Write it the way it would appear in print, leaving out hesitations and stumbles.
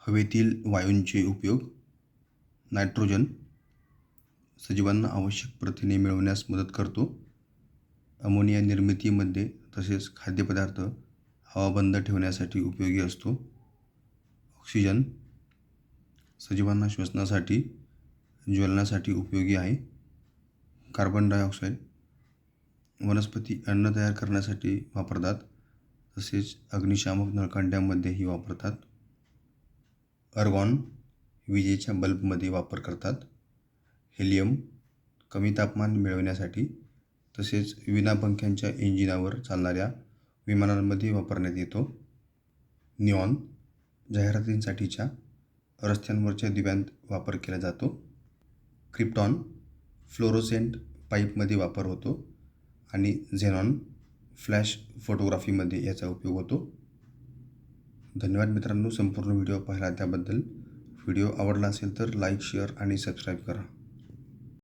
हवेतील वायूंचे उपयोग. नायट्रोजन सजीवांना आवश्यक प्रथिने मिळवण्यास मदत करतो. अमोनिया निर्मितीमध्ये तसेच खाद्यपदार्थ हवाबंद ठेवण्यासाठी उपयोगी असतो. ऑक्सिजन सजीवांना श्वसनासाठी ज्वलनासाठी उपयोगी आहे. कार्बन डायऑक्साईड वनस्पती अन्न तयार करण्यासाठी वापरतात, तसेच अग्निशामक नळकांड्यामध्येही वापरतात. अर्गॉन विजेच्या बल्बमध्ये वापर करतात. हेलियम कमी तापमान मिळविण्यासाठी तसेच विनापंख्यांच्या इंजिनावर चालणाऱ्या विमानांमध्ये वापरण्यात येतो. निऑन जाहिरातींसाठीच्या रस्त्यांवरच्या दिव्यांत वापर केला जातो. क्रिप्टॉन फ्लोरोसेंट पाईपमध्ये वापर होतो आणि झेनॉन फ्लॅश फोटोग्राफीमध्ये याचा उपयोग होतो. धन्यवाद मित्रांनो, संपूर्ण व्हिडिओ पाहिला त्याबद्दल. व्हिडिओ आवडला असेल तर लाईक, शेअर आणि सबस्क्राईब करा.